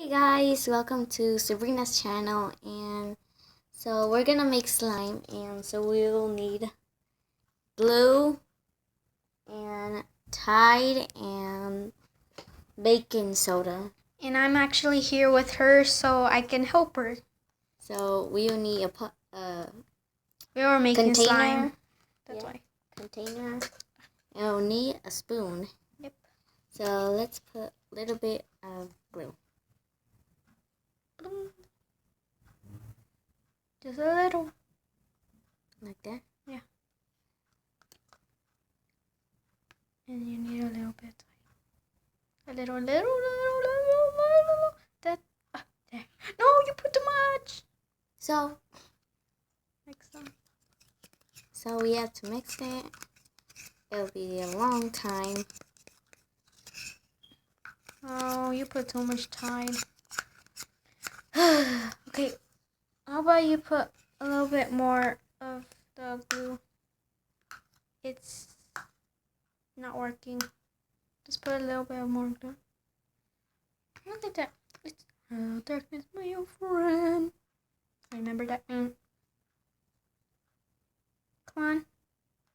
Hey guys, welcome to Sabrina's channel, and so we're gonna make slime, and so we'll need glue and Tide and baking soda. And I'm actually here with her so I can help her. So we'll need We were making container. slime. That's Yeah. why. Container, and we'll need a spoon. Yep. So let's put a little bit of glue. Just a little. Like that? Yeah. And you need a little bit. A little. That. There. No, you put too much. So Like so. we have to mix it. It'll be a long time. Oh, you put too much Tide. Okay. How about you put a little bit more of the glue? It's not working. Just put a little bit more glue. Look at that. It's darkness, my old friend. Remember that? Come on.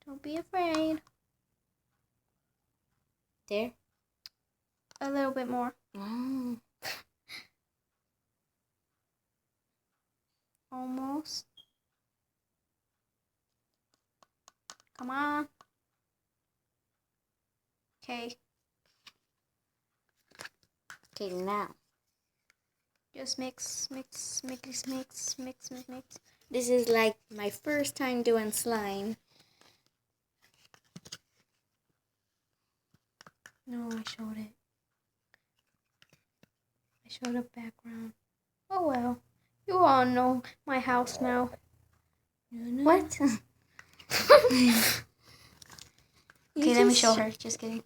Don't be afraid. There? A little bit more. Oh. Almost. Come on. Okay. Okay, now. Just mix. This is like my first time doing slime. No, I showed it. I showed a background. Oh well. You all know my house now. What? Okay, let me show her. Just kidding.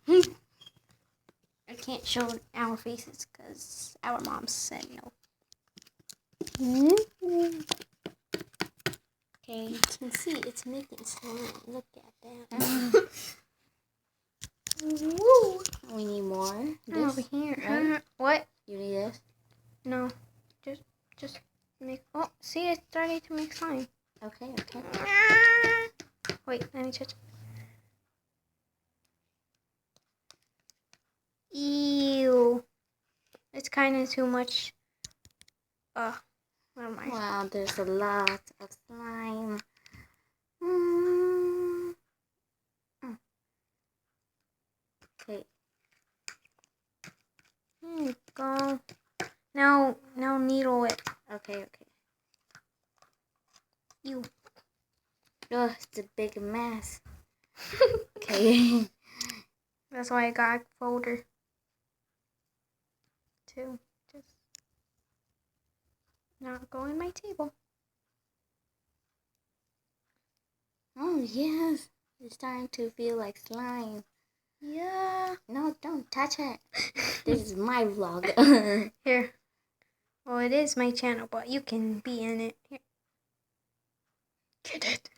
I can't show our faces because our mom said no. Okay, you can see it's making slime. Look at that. Woo! We need more. This, over here. Right? What? You need this? No. Just make. Oh, see, it's starting to make slime. Okay. Wait, let me touch. Ew. It's kind of too much. Never mind. Wow, there's a lot of slime. Okay. There you go. Now needle it. Okay. You. Oh, it's a big mess. Okay. That's why I got a folder. Too. Just not go in my table. Oh, yes. It's starting to feel like slime. Yeah. No, don't touch it. This is my vlog. Here. Well, it is my channel, but you can be in it. Here. Get it.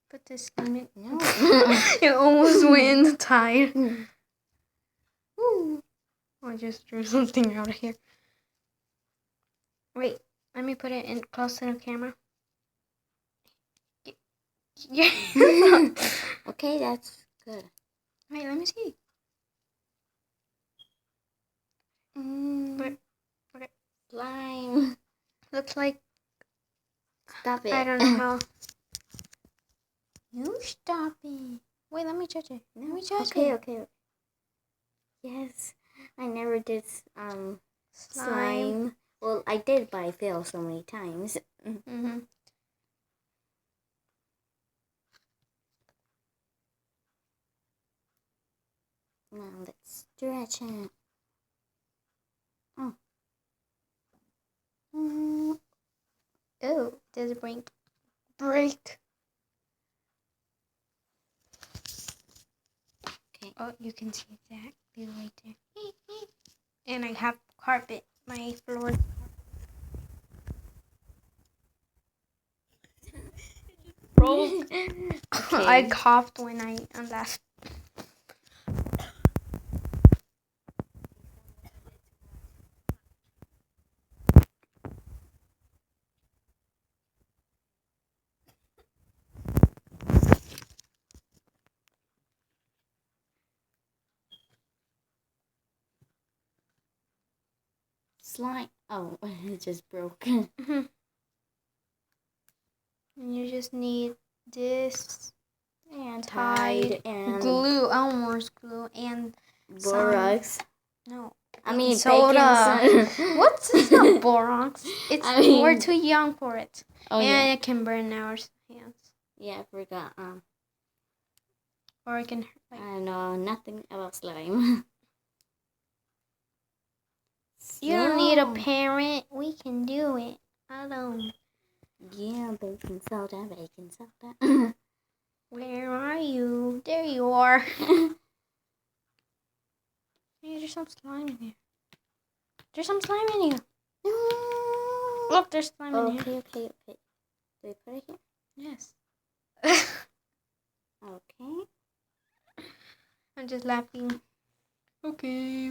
Put this in it. No. It almost went in the Tide. Ooh. I just drew something out of here. Wait, let me put it in close to the camera. Yeah. Okay, that's good. Wait, let me see. What Slime. looks like. Stop it. I don't know how. You stop it. Wait, let me touch it. No. Let me touch it. Okay. Yes, I never did slime. Well, I did, but I failed so many times. Mm-hmm. Now let's stretch it. Oh, does it break? Okay. Oh, you can see that view right there. And I have carpet, my floor. Broke. Okay. I coughed when I laughed. slime. Oh, it just broke. And you just need this And Tide and glue, Elmer's glue, and borax. no. I mean soda. baking soda. What's it's not borax? It's I mean- we're too young for it. Oh and yeah. it can burn our hands. Yeah, I forgot. Or it can I know nothing about slime. you don't need a So- parent. We can do it alone. Yeah, baking soda, baking soda. Where are you? There you are. Hey, there's some slime in here. There's some slime in here. Look, there's slime in here. Okay. Do we put it here? Yes. Okay. I'm just laughing. Okay.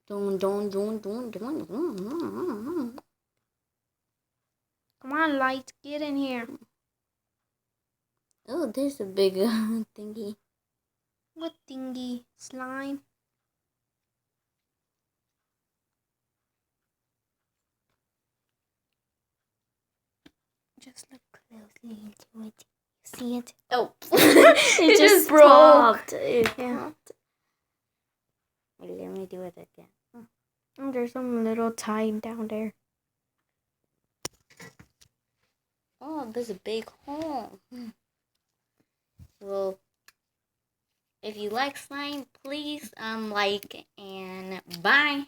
Dun. Come on, light, get in here. Oh, there's a big thingy. What thingy? Slime? Just look closely into it. See it? Oh, It just broke. stopped. It Yeah. popped. Wait, let me do it again. Oh, there's some little Tide down there. Oh, there's a big hole. Well, if you like slime, please like and bye.